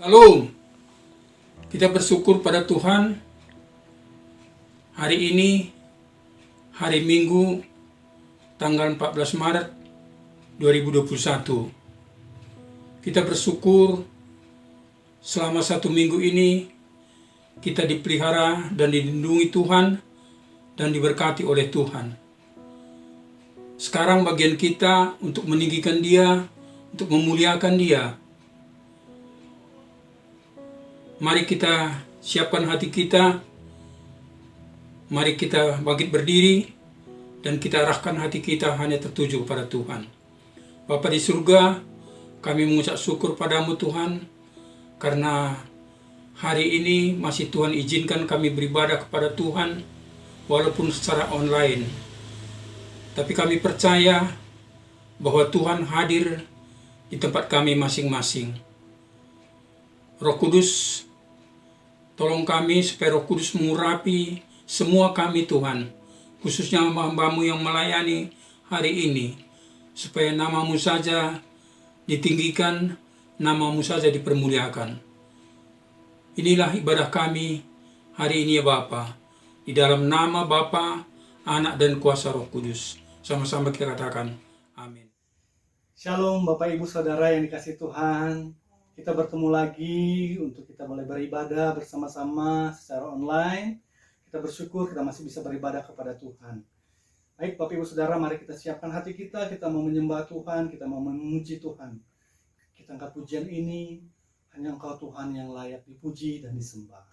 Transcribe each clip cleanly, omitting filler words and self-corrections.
Shalom. Kita bersyukur pada Tuhan. Hari ini, hari Minggu, tanggal 14 Maret 2021. Kita bersyukur selama 1 minggu ini kita dipelihara dan dilindungi Tuhan dan diberkati oleh Tuhan. Sekarang bagian kita untuk meninggikan Dia, untuk memuliakan Dia. Mari kita siapkan hati kita, mari kita bangkit berdiri, dan kita arahkan hati kita hanya tertuju kepada Tuhan. Bapa di surga, kami mengucap syukur padamu Tuhan, karena hari ini masih Tuhan izinkan kami beribadah kepada Tuhan, walaupun secara online. Tapi kami percaya bahwa Tuhan hadir di tempat kami masing-masing. Roh Kudus, tolong kami supaya Roh Kudus mengurapi semua kami Tuhan, khususnya hamba-hambamu yang melayani hari ini, supaya namamu saja ditinggikan, namamu saja dipermuliakan. Inilah ibadah kami hari ini ya Bapa, di dalam nama Bapa, Anak dan kuasa Roh Kudus. Sama-sama kita katakan, amin. Shalom Bapak Ibu Saudara yang dikasihi Tuhan. Kita bertemu lagi untuk kita boleh beribadah bersama-sama secara online. Kita bersyukur kita masih bisa beribadah kepada Tuhan. Baik Bapak Ibu Saudara, mari kita siapkan hati kita mau menyembah Tuhan, kita mau memuji Tuhan. Kita angkat pujian ini, hanya Engkau Tuhan yang layak dipuji dan disembah.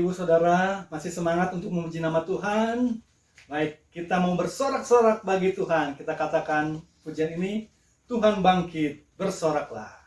Ibu Saudara masih semangat untuk memuji nama Tuhan? Baik, kita mau bersorak-sorak bagi Tuhan. Kita katakan pujian ini, Tuhan bangkit, bersoraklah.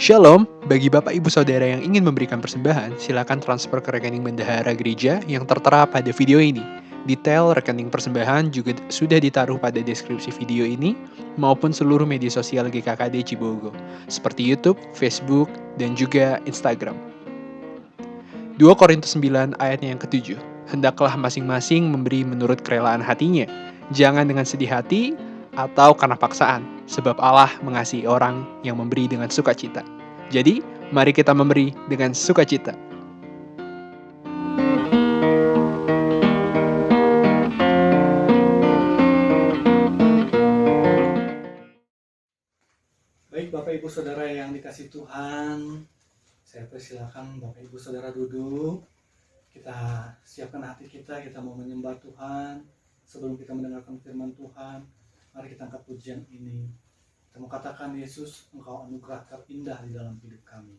Shalom, bagi Bapak Ibu Saudara yang ingin memberikan persembahan, silakan transfer ke rekening bendahara gereja yang tertera pada video ini. Detail rekening persembahan juga sudah ditaruh pada deskripsi video ini, maupun seluruh media sosial GKKD Cibogo, seperti YouTube, Facebook, dan juga Instagram. 2 Korintus 9 ayatnya yang ke-7, hendaklah masing-masing memberi menurut kerelaan hatinya, jangan dengan sedih hati atau karena paksaan, sebab Allah mengasihi orang yang memberi dengan sukacita. Jadi, mari kita memberi dengan sukacita. Bapak Ibu Saudara yang dikasih Tuhan, saya persilakan Bapak Ibu Saudara duduk. Kita siapkan hati kita mau menyembah Tuhan. Sebelum kita mendengarkan firman Tuhan, mari kita angkat pujian ini. Kita mau katakan, Yesus, Engkau anugerah terindah di dalam hidup kami.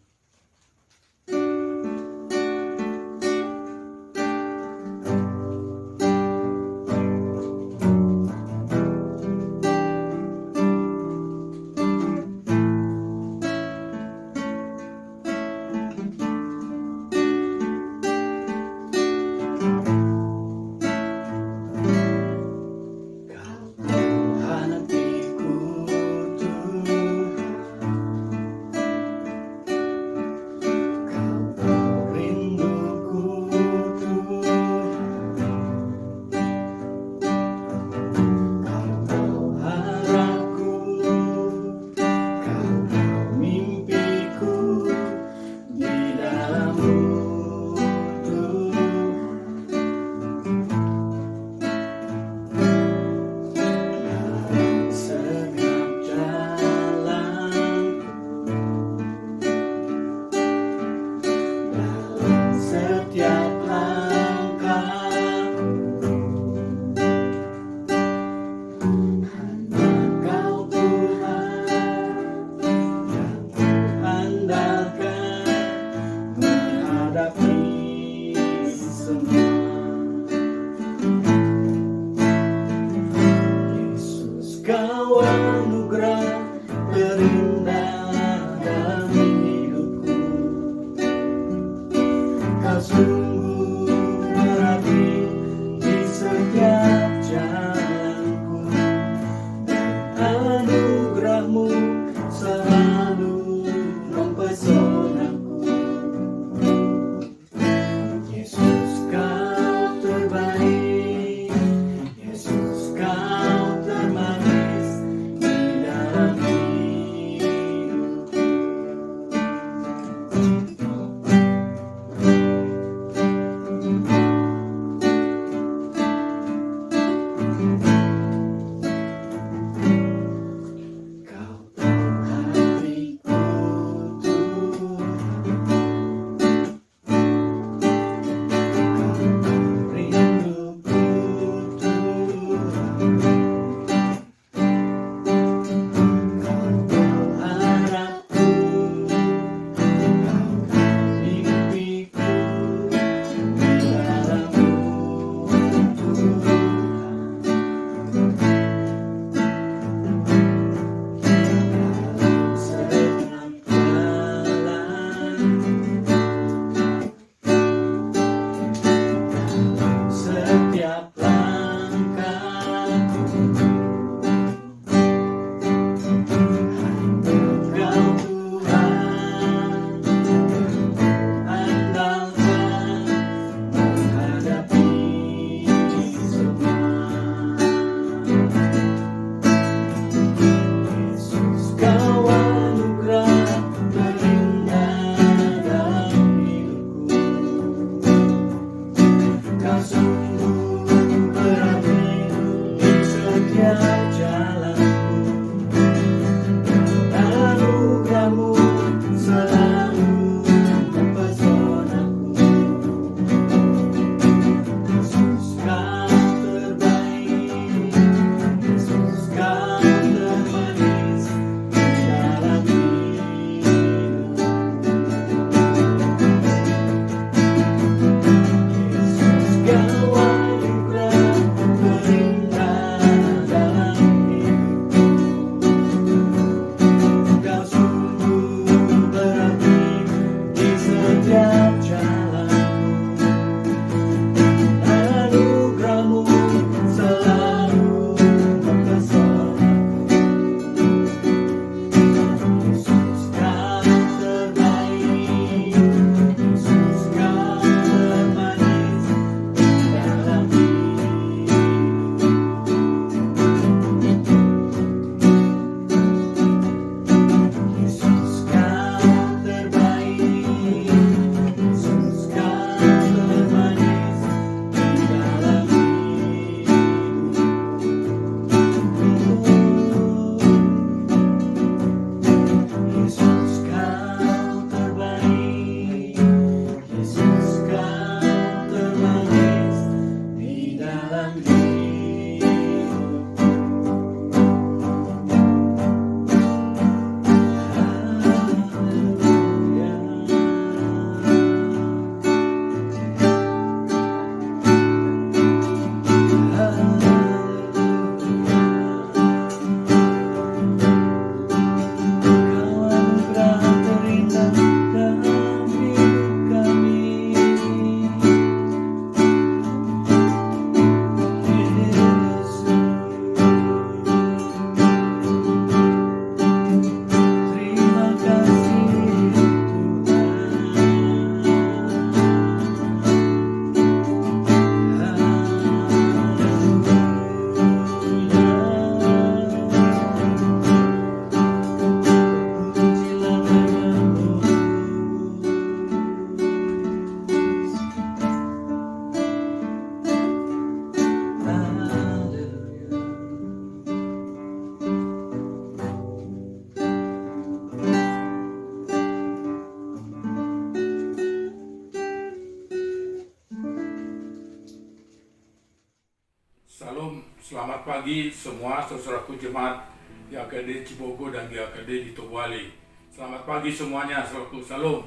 Selamat pagi semua saudaraku jemaat GKD Cibogo dan GKD di Tobwali. Selamat pagi semuanya, saudaraku, salam.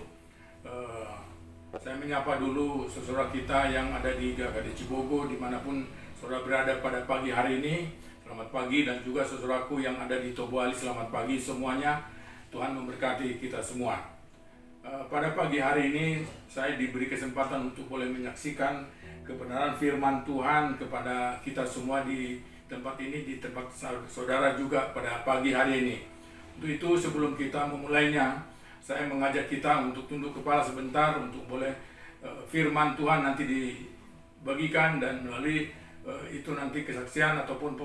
Saya menyapa dulu saudara kita yang ada di GKD Cibogo dimanapun saudara berada pada pagi hari ini. Selamat pagi, dan juga saudaraku yang ada di Tobwali, selamat pagi semuanya. Tuhan memberkati kita semua. Pada pagi hari ini saya diberi kesempatan untuk boleh menyaksikan kebenaran firman Tuhan kepada kita semua di tempat ini, di tempat saudara juga pada pagi hari ini. Untuk itu sebelum kita memulainya, saya mengajak kita untuk tunduk kepala sebentar untuk boleh firman Tuhan nanti dibagikan, dan melalui itu nanti kesaksian ataupun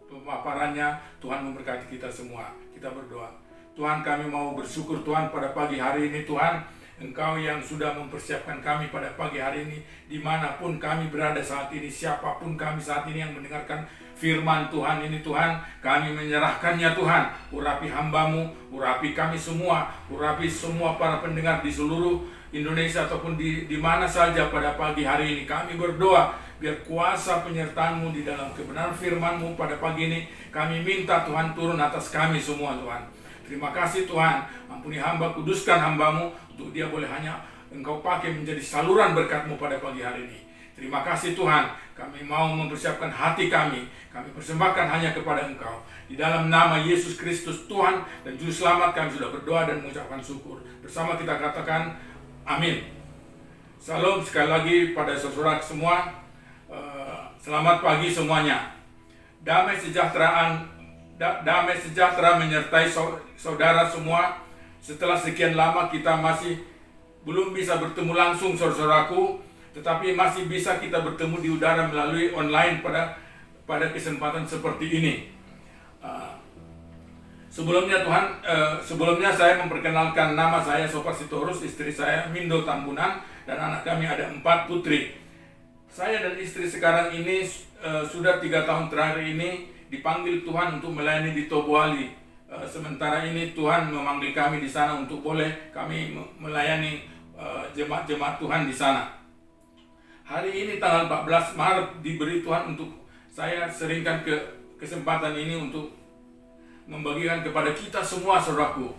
pemaparannya Tuhan memberkati kita semua. Kita berdoa. Tuhan, kami mau bersyukur Tuhan pada pagi hari ini. Tuhan, Engkau yang sudah mempersiapkan kami pada pagi hari ini, dimanapun kami berada saat ini, siapapun kami saat ini yang mendengarkan firman Tuhan ini, Tuhan, kami menyerahkannya Tuhan. Urapi hamba-Mu, urapi kami semua, urapi semua para pendengar di seluruh Indonesia ataupun di mana saja pada pagi hari ini. Kami berdoa biar kuasa penyertaan-Mu di dalam kebenaran firman-Mu pada pagi ini, kami minta Tuhan turun atas kami semua Tuhan. Terima kasih Tuhan, ampuni hamba, kuduskan hamba-Mu untuk dia boleh hanya Engkau pakai menjadi saluran berkat-Mu pada pagi hari ini. Terima kasih Tuhan, kami mau mempersiapkan hati kami persembahkan hanya kepada Engkau. Di dalam nama Yesus Kristus Tuhan dan Juru Selamat kami sudah berdoa dan mengucapkan syukur. Bersama kita katakan amin. Salam sekali lagi pada saudara semua. Selamat pagi semuanya. Damai sejahtera menyertai saudara semua. Setelah sekian lama kita masih belum bisa bertemu langsung saudaraku, tetapi masih bisa kita bertemu di udara melalui online pada kesempatan seperti ini. Sebelumnya saya memperkenalkan, nama saya Sopar Sitorus, istri saya Mindo Tambunan, dan anak kami ada 4 putri. Saya dan istri sekarang ini sudah 3 tahun terakhir ini dipanggil Tuhan untuk melayani di Tobwali. Sementara ini Tuhan memanggil kami di sana untuk boleh kami melayani jemaat-jemaat Tuhan di sana. Hari ini tanggal 14 Maret diberi Tuhan untuk saya seringkan kesempatan ini untuk membagikan kepada kita semua saudaraku.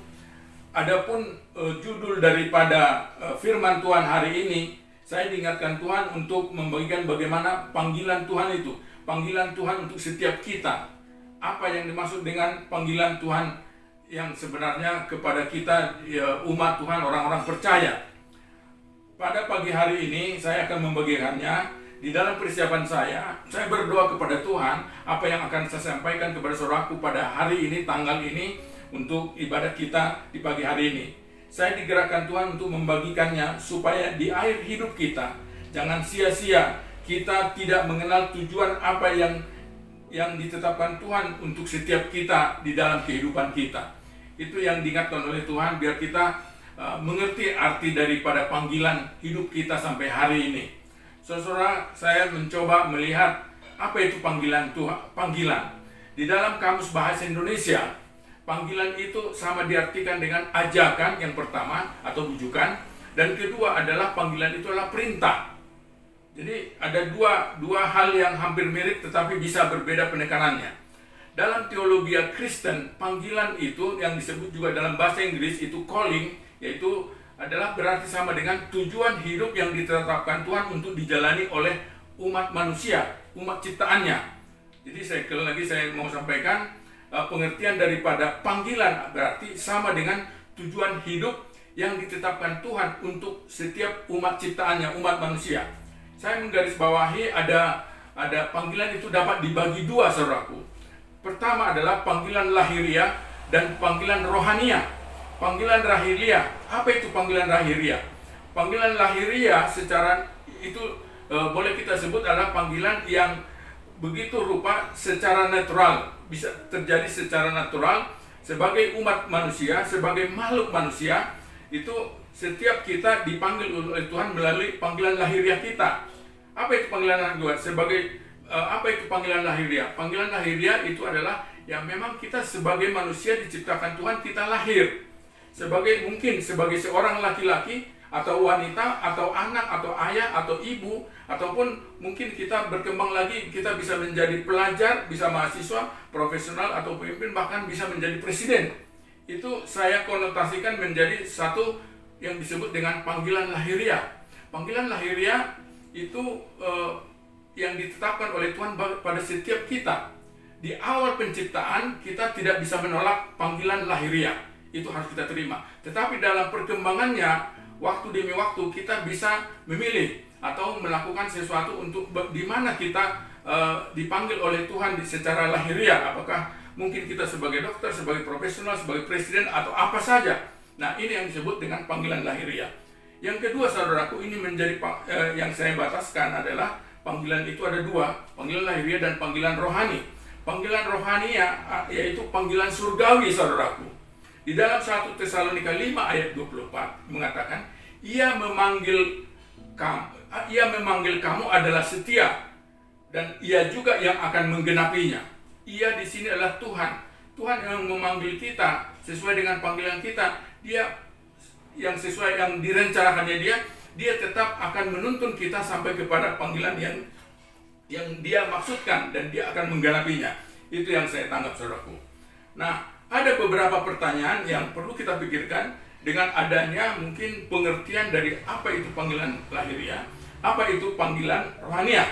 Adapun judul daripada firman Tuhan hari ini, saya diingatkan Tuhan untuk membagikan bagaimana panggilan Tuhan itu. Panggilan Tuhan untuk setiap kita. Apa yang dimaksud dengan panggilan Tuhan yang sebenarnya kepada kita, ya, umat Tuhan, orang-orang percaya. Pada pagi hari ini saya akan membagikannya. Di dalam persiapan saya berdoa kepada Tuhan apa yang akan saya sampaikan kepada saudaraku pada hari ini, tanggal ini, untuk ibadah kita di pagi hari ini. Saya digerakkan Tuhan untuk membagikannya supaya di akhir hidup kita jangan sia-sia, kita tidak mengenal tujuan apa yang ditetapkan Tuhan untuk setiap kita di dalam kehidupan kita. Itu yang diingatkan oleh Tuhan biar kita mengerti arti daripada panggilan hidup kita sampai hari ini. Saudara, saya mencoba melihat apa itu panggilan Tuhan. Panggilan di dalam Kamus Bahasa Indonesia, panggilan itu sama diartikan dengan ajakan yang pertama atau bujukan, dan kedua adalah panggilan itu adalah perintah. Jadi ada dua hal yang hampir mirip tetapi bisa berbeda penekanannya. Dalam teologi Kristen, panggilan itu yang disebut juga dalam bahasa Inggris itu calling, yaitu adalah berarti sama dengan tujuan hidup yang ditetapkan Tuhan untuk dijalani oleh umat manusia, umat ciptaannya. Jadi sekali lagi saya mau sampaikan pengertian daripada panggilan berarti sama dengan tujuan hidup yang ditetapkan Tuhan untuk setiap umat ciptaannya, umat manusia. Saya menggarisbawahi ada panggilan itu dapat dibagi dua saudaraku. Pertama adalah panggilan lahiriah dan panggilan rohaniah. Panggilan lahiriah, apa itu panggilan lahiriah? Panggilan lahiriah secara itu boleh kita sebut adalah panggilan yang begitu rupa secara natural, bisa terjadi secara natural sebagai umat manusia, sebagai makhluk manusia. Itu setiap kita dipanggil oleh Tuhan melalui panggilan lahiriah kita. Apa itu panggilan lahiriah? Apa itu panggilan lahiriah? Panggilan lahiriah itu adalah yang memang kita sebagai manusia diciptakan Tuhan, kita lahir mungkin sebagai seorang laki-laki atau wanita, atau anak, atau ayah, atau ibu, ataupun mungkin kita berkembang lagi, kita bisa menjadi pelajar, bisa mahasiswa, profesional, atau pemimpin, bahkan bisa menjadi presiden. Itu saya konotasikan menjadi satu yang disebut dengan panggilan lahiriah. Panggilan lahiriah itu yang ditetapkan oleh Tuhan pada setiap kita. Di awal penciptaan kita tidak bisa menolak panggilan lahiriah. Itu harus kita terima. Tetapi dalam perkembangannya, waktu demi waktu kita bisa memilih atau melakukan sesuatu untuk di mana kita dipanggil oleh Tuhan secara lahiriah. Apakah mungkin kita sebagai dokter, sebagai profesional, sebagai presiden, atau apa saja. Nah, ini yang disebut dengan panggilan lahiriah. Yang kedua, saudaraku, ini menjadi yang saya bataskan adalah panggilan itu ada dua, panggilan lahiriah dan panggilan rohani. Panggilan rohani yaitu panggilan surgawi, saudaraku. Di dalam 1 Tesalonika 5 ayat 24 mengatakan, Ia memanggil kamu adalah setia, dan Ia juga yang akan menggenapinya. Ia di sini adalah Tuhan. Tuhan yang memanggil kita sesuai dengan panggilan kita. Dia yang sesuai yang direncanakannya dia tetap akan menuntun kita sampai kepada panggilan yang dia maksudkan, dan dia akan menggenapinya. Itu yang saya tangkap, saudaraku. Nah, ada beberapa pertanyaan yang perlu kita pikirkan dengan adanya mungkin pengertian dari apa itu panggilan lahiriah, apa itu panggilan rohaniah.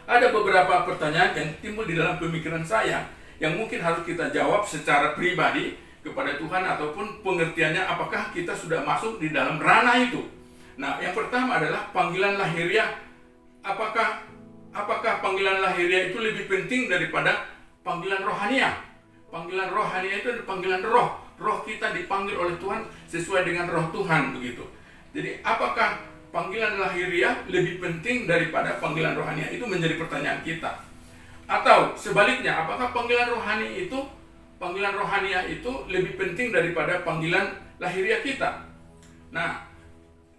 Ada beberapa pertanyaan yang timbul di dalam pemikiran saya yang mungkin harus kita jawab secara pribadi kepada Tuhan, ataupun pengertiannya apakah kita sudah masuk di dalam ranah itu. Nah, yang pertama adalah panggilan lahiriah. Apakah panggilan lahiriah itu lebih penting daripada panggilan rohaniah? Panggilan rohaniah itu adalah panggilan roh. Roh kita dipanggil oleh Tuhan sesuai dengan roh Tuhan, begitu. Jadi apakah panggilan lahiriah lebih penting daripada panggilan rohaniah? Itu menjadi pertanyaan kita. Atau sebaliknya, apakah panggilan rohaniah itu lebih penting daripada panggilan lahiriah kita? Nah,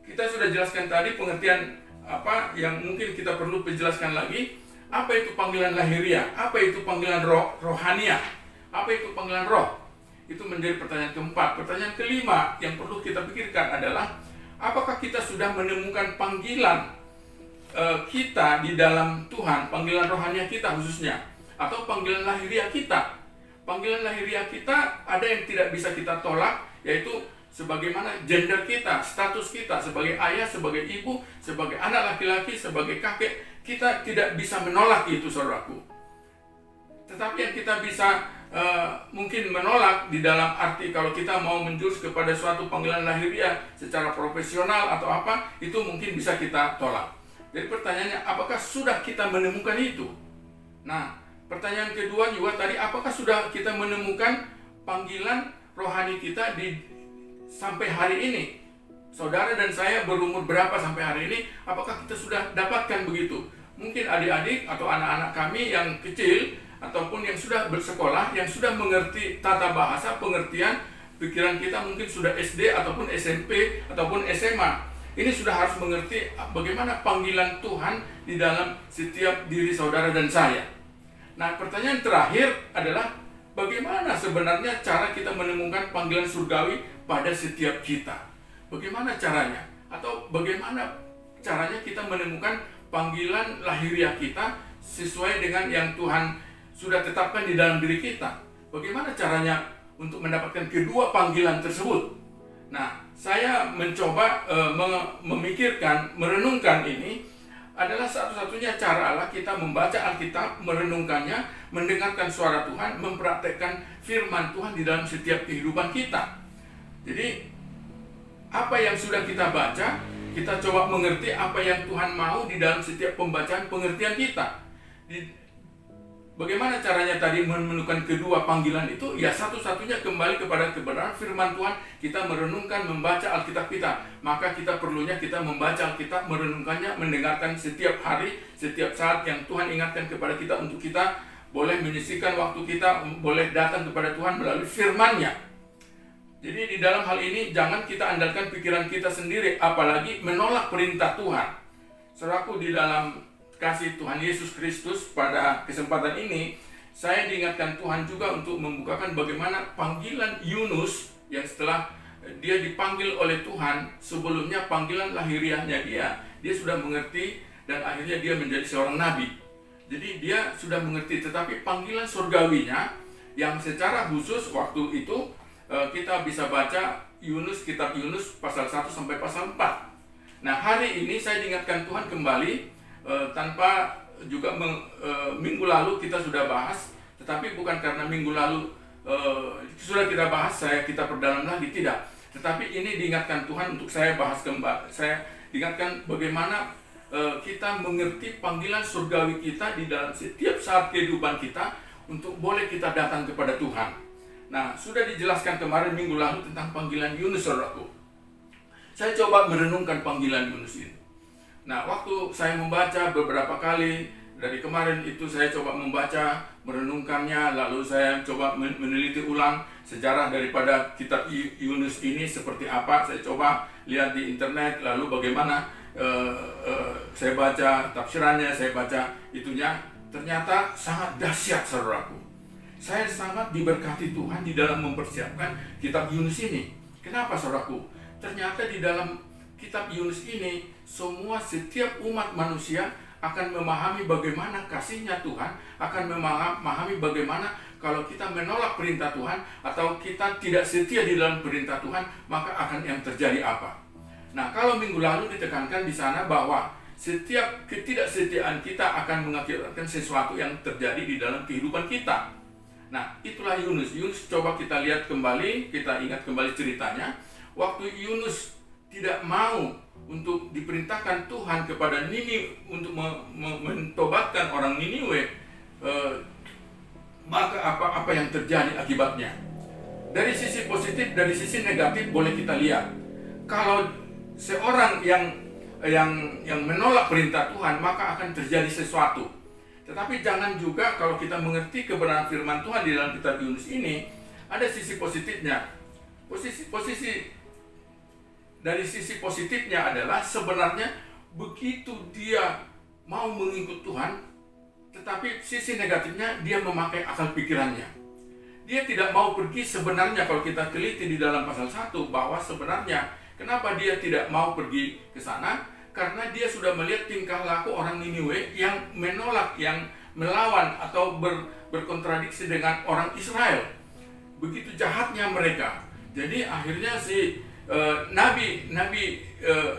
kita sudah jelaskan tadi pengertian apa yang mungkin kita perlu penjelaskan lagi. Apa itu panggilan lahiriah? Apa itu panggilan rohaniah? Apa itu panggilan roh? Itu menjadi pertanyaan keempat. Pertanyaan kelima yang perlu kita pikirkan adalah, apakah kita sudah menemukan panggilan kita di dalam Tuhan, panggilan rohaniah kita khususnya, atau panggilan lahiriah kita? Panggilan lahiriah kita ada yang tidak bisa kita tolak, yaitu sebagaimana gender kita, status kita sebagai ayah, sebagai ibu, sebagai anak laki-laki, sebagai kakek, kita tidak bisa menolak itu, saudaraku. Tetapi yang kita bisa mungkin menolak di dalam arti kalau kita mau menjurus kepada suatu panggilan lahiriah secara profesional atau apa, itu mungkin bisa kita tolak. Jadi pertanyaannya, apakah sudah kita menemukan itu? Nah, pertanyaan kedua juga tadi, apakah sudah kita menemukan panggilan rohani kita sampai hari ini? Saudara dan saya berumur berapa sampai hari ini? Apakah kita sudah dapatkan begitu? Mungkin adik-adik atau anak-anak kami yang kecil ataupun yang sudah bersekolah, yang sudah mengerti tata bahasa, pengertian, pikiran kita mungkin sudah SD ataupun SMP ataupun SMA. Ini sudah harus mengerti bagaimana panggilan Tuhan di dalam setiap diri saudara dan saya. Nah, pertanyaan terakhir adalah, bagaimana sebenarnya cara kita menemukan panggilan surgawi pada setiap kita? Bagaimana caranya? Atau bagaimana caranya kita menemukan panggilan lahiriah kita sesuai dengan yang Tuhan sudah tetapkan di dalam diri kita? Bagaimana caranya untuk mendapatkan kedua panggilan tersebut? Nah, saya mencoba memikirkan, merenungkan ini adalah satu-satunya cara kita membaca Alkitab, merenungkannya, mendengarkan suara Tuhan, mempraktekkan firman Tuhan di dalam setiap kehidupan kita. Jadi, apa yang sudah kita baca, kita coba mengerti apa yang Tuhan mau di dalam setiap pembacaan pengertian kita. Bagaimana caranya tadi menemukan kedua panggilan itu? Ya, satu-satunya kembali kepada kebenaran firman Tuhan. Kita merenungkan, membaca Alkitab kita. Maka kita perlunya kita membaca Alkitab, merenungkannya, mendengarkan setiap hari, setiap saat yang Tuhan ingatkan kepada kita untuk kita boleh menyisihkan waktu kita, boleh datang kepada Tuhan melalui firman-Nya. Jadi di dalam hal ini jangan kita andalkan pikiran kita sendiri, apalagi menolak perintah Tuhan. Saudaraku, di dalam kasih Tuhan Yesus Kristus, pada kesempatan ini saya diingatkan Tuhan juga untuk membukakan bagaimana panggilan Yunus yang setelah dia dipanggil oleh Tuhan, sebelumnya panggilan lahiriahnya dia sudah mengerti dan akhirnya dia menjadi seorang nabi. Jadi dia sudah mengerti, tetapi panggilan surgawinya yang secara khusus waktu itu kita bisa baca Yunus, kitab Yunus pasal 1 sampai pasal 4. Nah, hari ini saya diingatkan Tuhan kembali tanpa juga minggu lalu kita sudah bahas, tetapi bukan karena minggu lalu sudah kita bahas, kita perdalam lagi, tidak. Tetapi ini diingatkan Tuhan untuk saya bahas kembali. Saya diingatkan bagaimana kita mengerti panggilan surgawi kita di dalam setiap saat kehidupan kita untuk boleh kita datang kepada Tuhan. Nah, sudah dijelaskan kemarin minggu lalu tentang panggilan Yunus, saudaraku. Saya coba merenungkan panggilan Yunus ini. Nah, waktu saya membaca beberapa kali, dari kemarin itu saya coba membaca, merenungkannya, lalu saya coba meneliti ulang sejarah daripada kitab Yunus ini seperti apa. Saya coba lihat di internet, lalu bagaimana saya baca tafsirannya, saya baca itunya, ternyata sangat dahsyat, saudaraku. Saya sangat diberkati Tuhan di dalam mempersiapkan kitab Yunus ini. Kenapa, saudaraku? Ternyata di dalam kitab Yunus ini, setiap umat manusia akan memahami bagaimana kasihnya Tuhan, akan memahami bagaimana kalau kita menolak perintah Tuhan atau kita tidak setia di dalam perintah Tuhan, maka akan yang terjadi apa. Nah, kalau minggu lalu ditekankan di sana bahwa setiap ketidaksetiaan kita akan mengakibatkan sesuatu yang terjadi di dalam kehidupan kita. Nah, itulah Yunus. Yunus coba kita lihat kembali, kita ingat kembali ceritanya. Waktu Yunus tidak mau untuk diperintahkan Tuhan kepada Niniwe untuk mentobatkan orang Niniwe, maka apa yang terjadi akibatnya? Dari sisi positif, dari sisi negatif boleh kita lihat. Kalau seorang yang menolak perintah Tuhan, maka akan terjadi sesuatu. Tetapi jangan juga kalau kita mengerti kebenaran firman Tuhan di dalam kitab Yunus ini, ada sisi positifnya. Dari sisi positifnya adalah sebenarnya begitu dia mau mengikut Tuhan, tetapi sisi negatifnya dia memakai akal pikirannya. Dia tidak mau pergi sebenarnya. Kalau kita teliti di dalam pasal 1 bahwa sebenarnya kenapa dia tidak mau pergi ke sana? Karena dia sudah melihat tingkah laku orang Niniwe yang menolak, yang melawan atau berkontradiksi dengan orang Israel. Begitu jahatnya mereka. Jadi akhirnya Nabi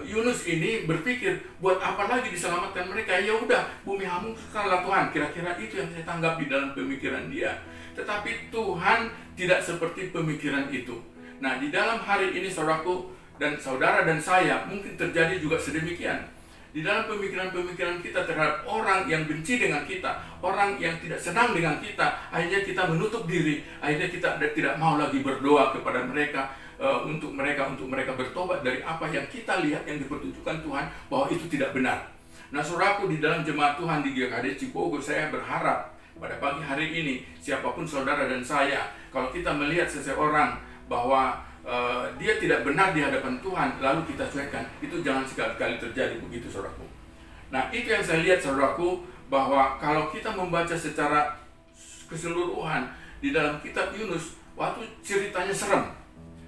Yunus ini berpikir, buat apa lagi diselamatkan mereka? Ya udah, bumi hamungkanlah Tuhan. Kira-kira itu yang saya tanggap di dalam pemikiran dia. Tetapi Tuhan tidak seperti pemikiran itu. Nah, di dalam hari ini saudaraku dan saudara dan saya mungkin terjadi juga sedemikian. Di dalam pemikiran-pemikiran kita terhadap orang yang benci dengan kita, orang yang tidak senang dengan kita, akhirnya kita menutup diri, akhirnya kita tidak mau lagi berdoa kepada mereka, untuk mereka bertobat dari apa yang kita lihat yang dipertunjukkan Tuhan bahwa itu tidak benar. Nah, saudaraku, di dalam jemaat Tuhan di GKD Cibogor, saya berharap pada pagi hari ini siapapun saudara dan saya, kalau kita melihat seseorang bahwa dia tidak benar di hadapan Tuhan, lalu kita cuekkan, itu jangan sekali-kali terjadi begitu, saudaraku. Nah, itu yang saya lihat, saudaraku, bahwa kalau kita membaca secara keseluruhan di dalam kitab Yunus, waktu ceritanya serem.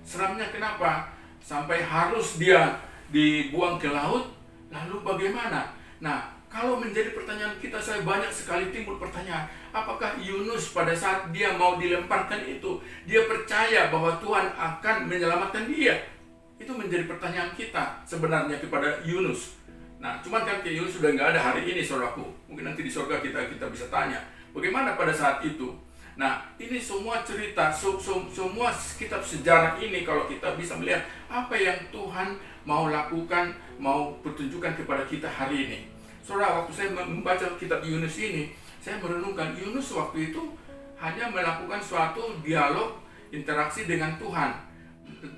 Seremnya kenapa? Sampai harus dia dibuang ke laut, lalu bagaimana? Nah, kalau menjadi pertanyaan kita, saya banyak sekali timbul pertanyaan, apakah Yunus pada saat dia mau dilemparkan itu, dia percaya bahwa Tuhan akan menyelamatkan dia? Itu menjadi pertanyaan kita sebenarnya kepada Yunus. Nah, cuman kan Yunus sudah nggak ada hari ini, saudaraku. Mungkin nanti di surga kita bisa tanya, bagaimana pada saat itu? Nah, ini semua cerita, semua kitab sejarah ini kalau kita bisa melihat apa yang Tuhan mau lakukan, mau pertunjukkan kepada kita hari ini. Saudara, waktu saya membaca kitab Yunus ini, saya merenungkan Yunus waktu itu hanya melakukan suatu dialog, interaksi dengan Tuhan.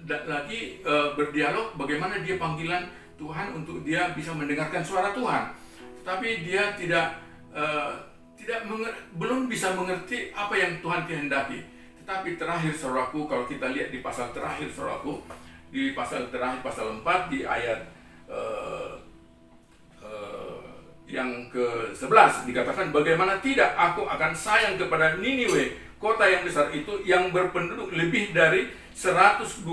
Lagi berdialog bagaimana dia panggilan Tuhan untuk dia bisa mendengarkan suara Tuhan. Tetapi dia belum bisa mengerti apa yang Tuhan kehendaki. Tetapi terakhir, saudaraku, kalau kita lihat di pasal terakhir, saudaraku, di pasal terakhir, pasal 4, di ayat yang ke-11 dikatakan, bagaimana tidak, aku akan sayang kepada Niniwe, kota yang besar itu yang berpenduduk lebih dari 120.000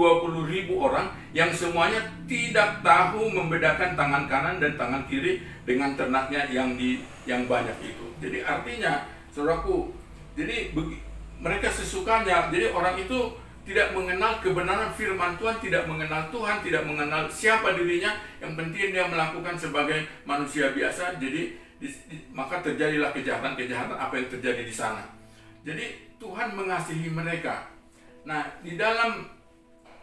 orang yang semuanya tidak tahu membedakan tangan kanan dan tangan kiri dengan ternaknya yang banyak itu. Jadi artinya, saudaraku, jadi mereka sesukanya. Jadi orang itu tidak mengenal kebenaran firman Tuhan, tidak mengenal Tuhan, tidak mengenal siapa dirinya. Yang penting dia melakukan sebagai manusia biasa. Jadi maka terjadilah kejahatan-kejahatan apa yang terjadi di sana. Jadi Tuhan mengasihi mereka. Nah, di dalam,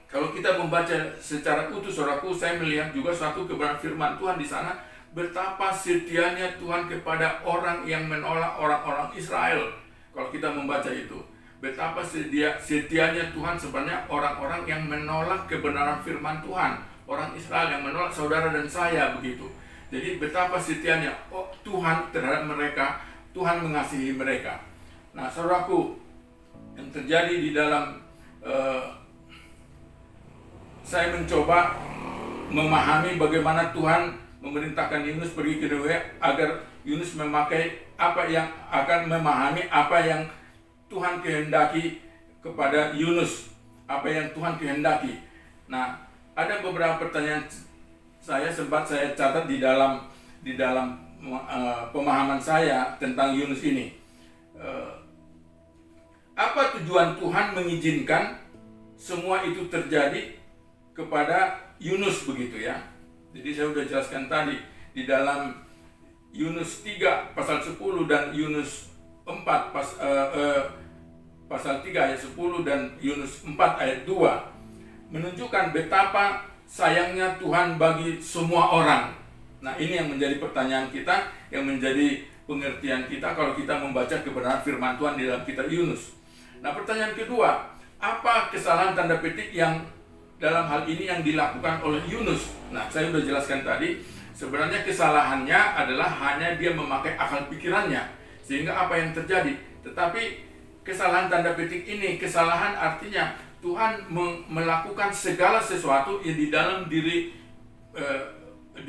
kalau kita membaca secara utuh, saudaraku, saya melihat juga suatu kebenaran firman Tuhan di sana, betapa setianya Tuhan kepada orang yang menolak orang-orang Israel. Kalau kita membaca itu, betapa setianya Tuhan sebenarnya orang-orang yang menolak kebenaran firman Tuhan, orang Israel yang menolak saudara dan saya, begitu. Jadi betapa setianya Tuhan terhadap mereka, Tuhan mengasihi mereka. Nah, saudaraku, yang terjadi di dalam saya mencoba memahami bagaimana Tuhan memerintahkan Yunus pergi ke Nineve agar Yunus memakai apa yang akan memahami apa yang Tuhan kehendaki kepada Yunus, apa yang Tuhan kehendaki. Nah, ada beberapa pertanyaan saya catat di dalam pemahaman saya tentang Yunus ini. Apa tujuan Tuhan mengizinkan semua itu terjadi kepada Yunus, begitu ya? Jadi saya sudah jelaskan tadi di dalam Yunus 3 pasal 10 dan Yunus 4 pasal 3 ayat 10 dan Yunus 4 ayat 2 menunjukkan betapa sayangnya Tuhan bagi semua orang. Nah, ini yang menjadi pertanyaan kita, yang menjadi pengertian kita kalau kita membaca kebenaran firman Tuhan di dalam kitab Yunus. Nah, pertanyaan kedua, apa kesalahan tanda petik yang dalam hal ini yang dilakukan oleh Yunus? Nah, saya sudah jelaskan tadi, sebenarnya kesalahannya adalah hanya dia memakai akal pikirannya, sehingga apa yang terjadi. Tetapi kesalahan tanda petik ini, kesalahan artinya Tuhan melakukan segala sesuatu yang di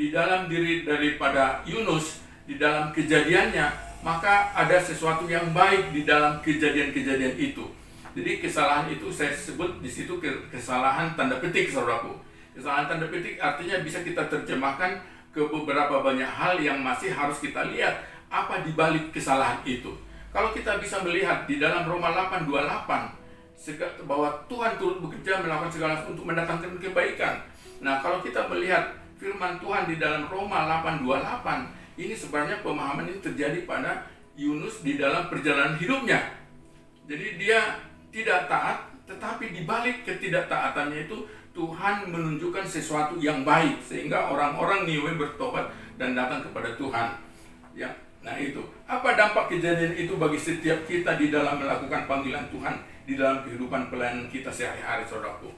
dalam diri daripada Yunus, di dalam kejadiannya, maka ada sesuatu yang baik di dalam kejadian-kejadian itu. Jadi kesalahan itu saya sebut di situ kesalahan tanda petik, saudaraku. Kesalahan tanda petik artinya bisa kita terjemahkan ke beberapa banyak hal yang masih harus kita lihat apa di balik kesalahan itu. Kalau kita bisa melihat di dalam Roma 8:28 bahwa Tuhan turut bekerja melakukan segala untuk mendatangkan kebaikan. Nah, kalau kita melihat firman Tuhan di dalam Roma 8:28, ini sebenarnya pemahaman ini terjadi pada Yunus di dalam perjalanan hidupnya. Jadi dia tidak taat, tetapi di balik ketidaktaatannya itu Tuhan menunjukkan sesuatu yang baik sehingga orang-orang Nineve bertobat dan datang kepada Tuhan. Ya, nah itu. Apa dampak kejadian itu bagi setiap kita di dalam melakukan panggilan Tuhan di dalam kehidupan pelayanan kita sehari-hari, saudaraku?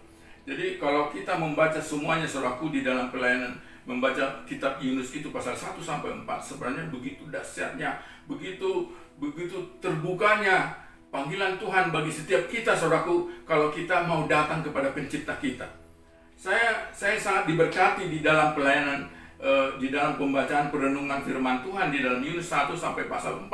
Jadi kalau kita membaca semuanya, saudaraku, di dalam pelayanan, membaca kitab Yunus itu pasal 1 sampai 4 sebenarnya begitu dahsyatnya, begitu terbukanya panggilan Tuhan bagi setiap kita, saudaraku, kalau kita mau datang kepada pencipta kita. Saya sangat diberkati di dalam pelayanan, di dalam pembacaan perenungan firman Tuhan di dalam Yunus 1 sampai pasal 4.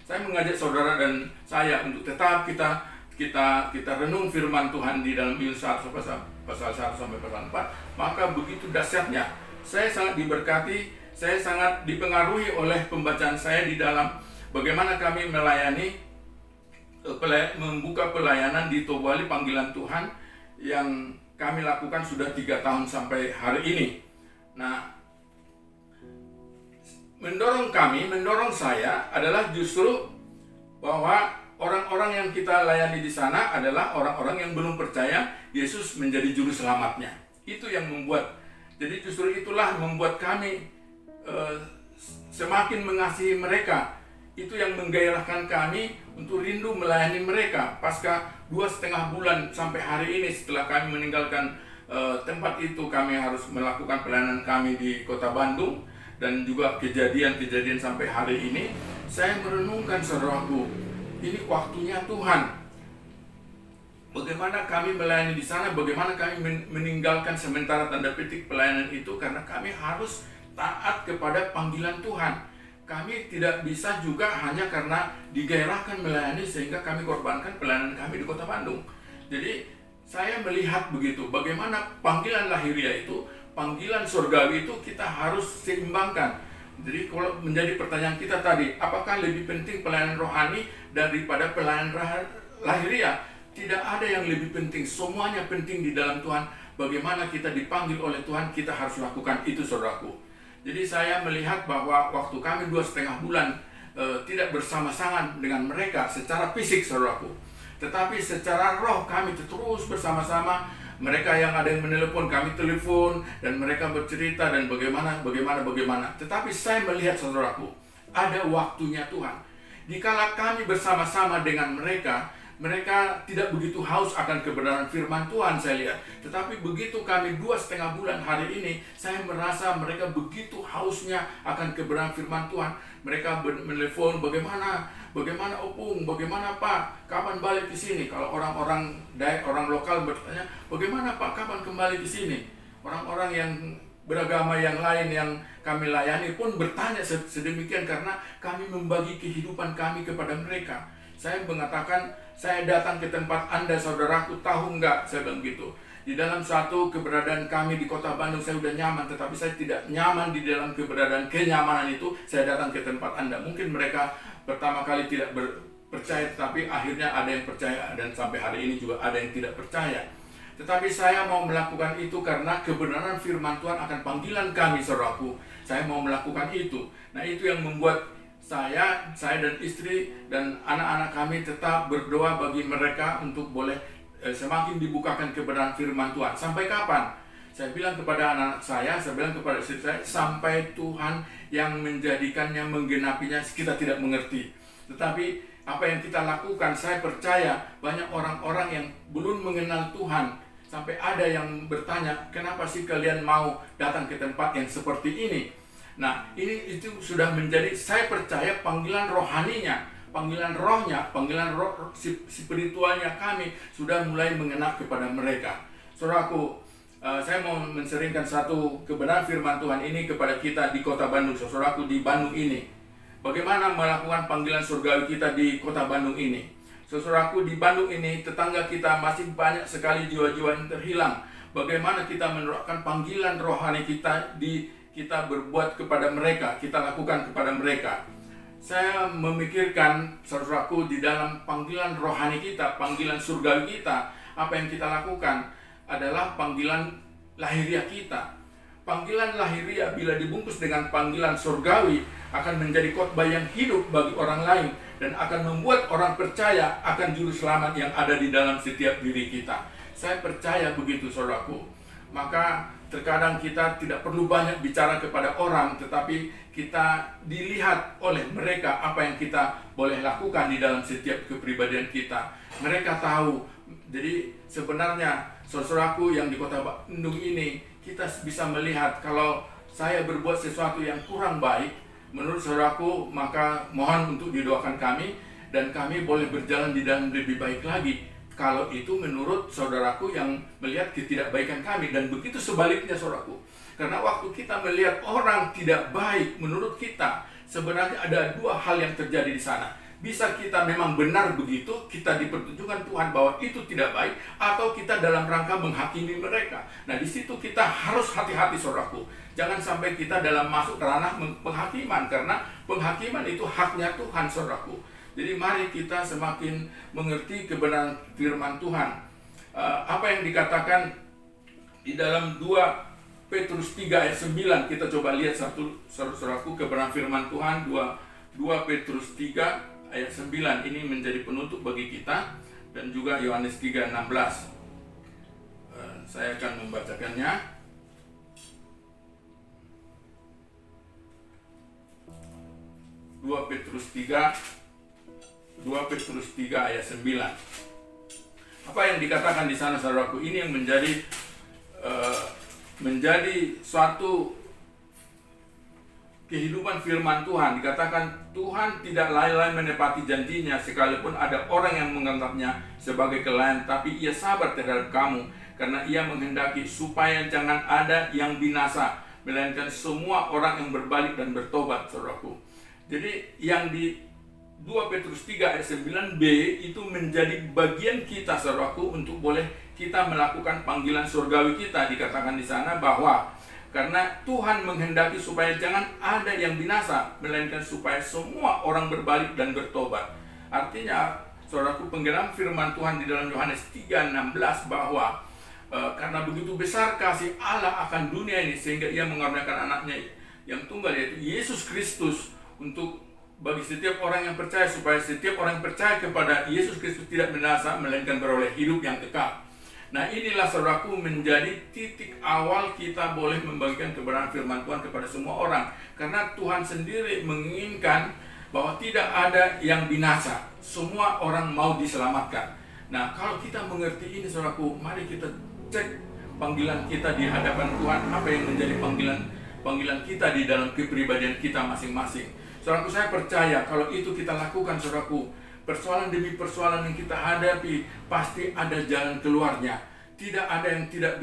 Saya mengajak saudara dan saya untuk tetap kita renung firman Tuhan di dalam Yunus 1 pasal 1 sampai pasal 4, maka begitu dahsyatnya. Saya sangat diberkati, saya sangat dipengaruhi oleh pembacaan saya di dalam bagaimana kami melayani, membuka pelayanan di Tobali Panggilan Tuhan yang kami lakukan sudah 3 tahun sampai hari ini. Nah, mendorong saya adalah justru bahwa orang-orang yang kita layani di sana adalah orang-orang yang belum percaya Yesus menjadi juru selamatnya. Itu yang membuat, jadi justru itulah membuat kami semakin mengasihi mereka. Itu yang menggairahkan kami untuk rindu melayani mereka. Pasca 2,5 bulan sampai hari ini setelah kami meninggalkan tempat itu, kami harus melakukan pelayanan kami di kota Bandung. Dan juga kejadian-kejadian sampai hari ini, saya merenungkan, saudaraku, ini waktunya Tuhan. Bagaimana kami melayani di sana, bagaimana kami meninggalkan sementara tanda petik pelayanan itu, karena kami harus taat kepada panggilan Tuhan. kami tidak bisa juga hanya karena digairahkan melayani sehingga kami korbankan pelayanan kami di Kota Bandung. Jadi saya melihat begitu, bagaimana panggilan lahiriah itu, panggilan surgawi itu kita harus seimbangkan. Jadi kalau menjadi pertanyaan kita tadi, apakah lebih penting pelayanan rohani daripada pelayanan lahiriah? Tidak ada yang lebih penting, semuanya penting di dalam Tuhan. Bagaimana kita dipanggil oleh Tuhan, kita harus lakukan itu, saudaraku. Jadi saya melihat bahwa waktu kami 2,5 bulan tidak bersama-sama dengan mereka secara fisik, saudaraku, tetapi secara roh kami terus bersama-sama. Mereka yang ada yang menelepon, kami telepon, dan mereka bercerita dan bagaimana. Tetapi saya melihat, saudaraku, ada waktunya Tuhan. Dikala kami bersama-sama dengan mereka tidak begitu haus akan kebenaran firman Tuhan, saya lihat. Tetapi begitu kami 2,5 bulan hari ini, saya merasa mereka begitu hausnya akan kebenaran firman Tuhan. Mereka menelepon, bagaimana Opung, bagaimana Pak, kapan balik ke sini? Kalau orang lokal bertanya, bagaimana Pak, kapan kembali ke sini? Orang-orang yang beragama yang lain yang kami layani pun bertanya sedemikian, karena kami membagi kehidupan kami kepada mereka. Saya mengatakan, saya datang ke tempat Anda, saudaraku, tahu enggak? Saya bilang gitu. Di dalam suatu keberadaan kami di Kota Bandung, saya sudah nyaman, tetapi saya tidak nyaman di dalam kenyamanan itu. Saya datang ke tempat Anda. Mungkin mereka pertama kali tidak percaya, tetapi akhirnya ada yang percaya, dan sampai hari ini juga ada yang tidak percaya. Tetapi saya mau melakukan itu karena kebenaran firman Tuhan akan panggilan kami, saudaraku. Saya mau melakukan itu. Nah, itu yang membuat saya dan istri dan anak-anak kami tetap berdoa bagi mereka untuk boleh semakin dibukakan kebenaran firman Tuhan. Sampai kapan? Saya bilang kepada anak-anak saya bilang kepada istri saya, sampai Tuhan yang menjadikannya, menggenapinya, kita tidak mengerti. Tetapi apa yang kita lakukan, saya percaya banyak orang-orang yang belum mengenal Tuhan. Sampai ada yang bertanya, kenapa sih kalian mau datang ke tempat yang seperti ini? Nah, itu sudah menjadi, saya percaya panggilan rohaninya, panggilan rohnya, panggilan roh spiritualnya kami sudah mulai mengena kepada mereka. Saudaraku, saya mau menseringkan satu kebenaran firman Tuhan ini kepada kita di Kota Bandung, saudaraku, di Bandung ini. Bagaimana melakukan panggilan surgawi kita di Kota Bandung ini? Saudaraku, di Bandung ini tetangga kita masih banyak sekali jiwa-jiwa yang terhilang. Bagaimana kita menerapkan panggilan rohani kita berbuat kepada mereka, kita lakukan kepada mereka. Saya memikirkan, saudaraku, di dalam panggilan rohani kita, panggilan surgawi kita, apa yang kita lakukan adalah panggilan lahiriah kita. Panggilan lahiriah bila dibungkus dengan panggilan surgawi akan menjadi khotbah yang hidup bagi orang lain dan akan membuat orang percaya akan juru selamat yang ada di dalam setiap diri kita. Saya percaya begitu, saudaraku. Maka terkadang kita tidak perlu banyak bicara kepada orang, tetapi kita dilihat oleh mereka apa yang kita boleh lakukan di dalam setiap kepribadian kita. Mereka tahu. Jadi sebenarnya, saudaraku yang di Kota Bandung ini, kita bisa melihat kalau saya berbuat sesuatu yang kurang baik, menurut saudaraku, maka mohon untuk didoakan kami, dan kami boleh berjalan di dalam lebih baik lagi. Kalau itu menurut saudaraku yang melihat ketidakbaikan kami, dan begitu sebaliknya, saudaraku. Karena waktu kita melihat orang tidak baik menurut kita, sebenarnya ada dua hal yang terjadi di sana. Bisa kita memang benar begitu, kita dipertunjukkan Tuhan bahwa itu tidak baik, atau kita dalam rangka menghakimi mereka. Nah, di situ kita harus hati-hati, saudaraku. Jangan sampai kita dalam masuk ke ranah penghakiman, karena penghakiman itu haknya Tuhan, saudaraku. Jadi mari kita semakin mengerti kebenaran firman Tuhan. Apa yang dikatakan di dalam 2 Petrus 3 ayat 9, kita coba lihat saudaraku kebenaran firman Tuhan. 2 Petrus 3 ayat 9 ini menjadi penutup bagi kita, dan juga Yohanes 3:16. Saya akan membacakannya. 2 Petrus 3 ayat 9. Apa yang dikatakan di sana, saudaraku? Ini yang menjadi suatu kehidupan firman Tuhan. Dikatakan Tuhan tidak lalai menepati janjinya, sekalipun ada orang yang menganggapnya sebagai kelalaian, tapi ia sabar terhadap kamu, karena ia menghendaki supaya jangan ada yang binasa, melainkan semua orang yang berbalik dan bertobat, saudaraku. Jadi yang di 2 Petrus 3 ayat 9b itu menjadi bagian kita saudaraku untuk boleh kita melakukan panggilan surgawi kita. Dikatakan di sana bahwa karena Tuhan menghendaki supaya jangan ada yang binasa, melainkan supaya semua orang berbalik dan bertobat. Artinya, saudaraku, penggenapan firman Tuhan di dalam Yohanes 3:16 bahwa karena begitu besar kasih Allah akan dunia ini sehingga Ia mengaruniakan anaknya yang tunggal, yaitu Yesus Kristus, untuk bagi setiap orang yang percaya, supaya setiap orang yang percaya kepada Yesus Kristus tidak binasa, melainkan beroleh hidup yang kekal. Nah, inilah saudaraku menjadi titik awal kita boleh membagikan kebenaran firman Tuhan kepada semua orang. Karena Tuhan sendiri menginginkan bahwa tidak ada yang binasa, semua orang mau diselamatkan. Nah, kalau kita mengerti ini saudaraku, mari kita cek panggilan kita di hadapan Tuhan, apa yang menjadi panggilan kita di dalam kepribadian kita masing-masing. Saudaraku, saya percaya kalau itu kita lakukan saudaraku, persoalan demi persoalan yang kita hadapi pasti ada jalan keluarnya. Tidak ada yang tidak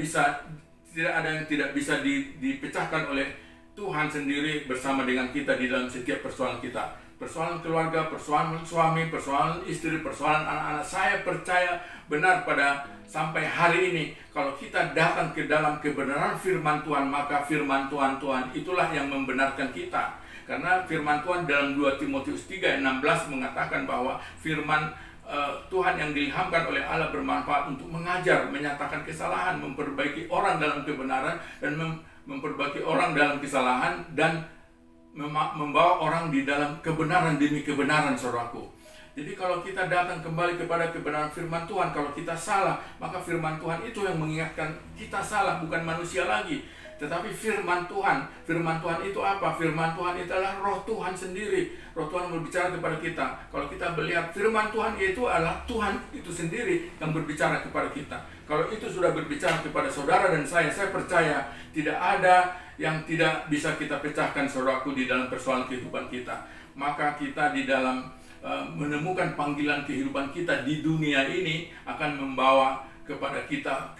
bisa dipecahkan oleh Tuhan sendiri bersama dengan kita di dalam setiap persoalan kita. Persoalan keluarga, persoalan suami, persoalan istri, persoalan anak-anak. Saya percaya benar pada sampai hari ini kalau kita datang ke dalam kebenaran firman Tuhan, maka firman Tuhan itulah yang membenarkan kita. Karena firman Tuhan dalam 2 Timotius 3:16 mengatakan bahwa firman Tuhan yang diilhamkan oleh Allah bermanfaat untuk mengajar, menyatakan kesalahan, memperbaiki orang dalam kebenaran, dan memperbaiki orang dalam kesalahan, dan membawa orang di dalam kebenaran demi kebenaran, saudaraku. Jadi kalau kita datang kembali kepada kebenaran firman Tuhan, kalau kita salah, maka firman Tuhan itu yang mengingatkan kita salah, bukan manusia lagi. Tetapi firman Tuhan itu apa? Firman Tuhan itu adalah roh Tuhan sendiri. Roh Tuhan berbicara kepada kita. Kalau kita melihat firman Tuhan itu adalah Tuhan itu sendiri yang berbicara kepada kita. Kalau itu sudah berbicara kepada saudara dan saya percaya tidak ada yang tidak bisa kita pecahkan, saudaraku, di dalam persoalan kehidupan kita. Maka kita di dalam menemukan panggilan kehidupan kita di dunia ini akan membawa kepada kita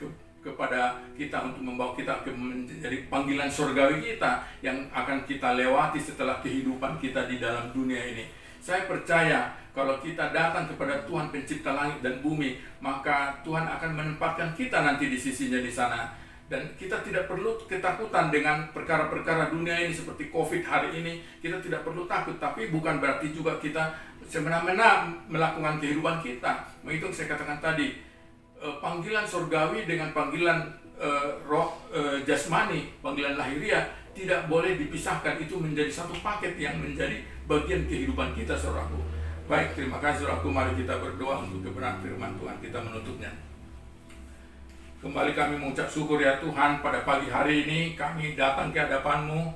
untuk membawa kita menjadi panggilan surgawi kita yang akan kita lewati setelah kehidupan kita di dalam dunia ini. Saya percaya kalau kita datang kepada Tuhan pencipta langit dan bumi, maka Tuhan akan menempatkan kita nanti di sisinya di sana. Dan kita tidak perlu ketakutan dengan perkara-perkara dunia ini seperti COVID hari ini. Kita tidak perlu takut, tapi bukan berarti juga kita semena-mena melakukan kehidupan kita. Itu saya katakan tadi, panggilan surgawi dengan panggilan roh jasmani, panggilan lahiriah tidak boleh dipisahkan. Itu menjadi satu paket yang menjadi bagian kehidupan kita, saudaraku. Baik, terima kasih saudaraku. Mari kita berdoa untuk kebenaran firman Tuhan. Kita menutupnya. Kembali kami mengucap syukur ya Tuhan, pada pagi hari ini kami datang ke hadapan-Mu.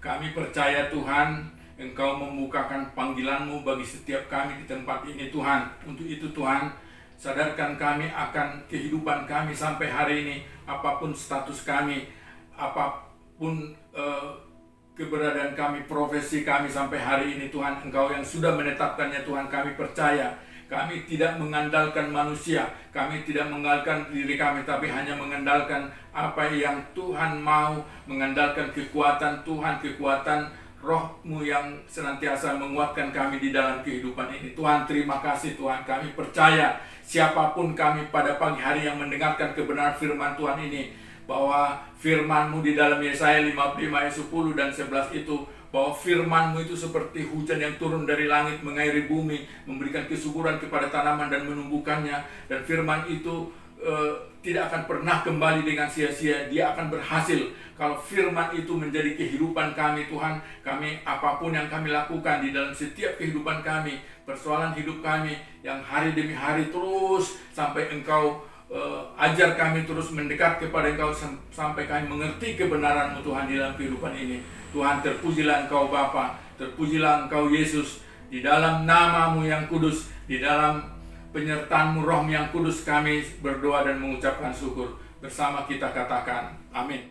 Kami percaya Tuhan, Engkau membukakan panggilan-Mu bagi setiap kami di tempat ini Tuhan. Untuk itu Tuhan, sadarkan kami akan kehidupan kami sampai hari ini, apapun status kami, apapun keberadaan kami, profesi kami sampai hari ini Tuhan, Engkau yang sudah menetapkannya Tuhan. Kami percaya, kami tidak mengandalkan manusia, kami tidak mengandalkan diri kami, tapi hanya mengandalkan apa yang Tuhan mau, mengandalkan kekuatan Tuhan, kekuatan Roh-Mu yang senantiasa menguatkan kami di dalam kehidupan ini. Tuhan, terima kasih Tuhan. Kami percaya siapapun kami pada pagi hari yang mendengarkan kebenaran firman Tuhan ini, bahwa firman-Mu di dalam Yesaya 55 ayat 10 dan 11 itu, bahwa firman-Mu itu seperti hujan yang turun dari langit mengairi bumi, memberikan kesuburan kepada tanaman dan menumbuhkannya. Dan firman itu tidak akan pernah kembali dengan sia-sia, dia akan berhasil. Kalau firman itu menjadi kehidupan kami Tuhan, kami apapun yang kami lakukan di dalam setiap kehidupan kami, persoalan hidup kami yang hari demi hari terus sampai Engkau ajar kami terus mendekat kepada Engkau sampai kami mengerti kebenaran-Mu Tuhan di dalam kehidupan ini. Tuhan, terpujilah Engkau Bapa, terpujilah Engkau Yesus, di dalam nama-Mu yang kudus, di dalam penyertaan-Mu Roh-Mu yang kudus kami berdoa dan mengucapkan syukur. Bersama kita katakan, amin.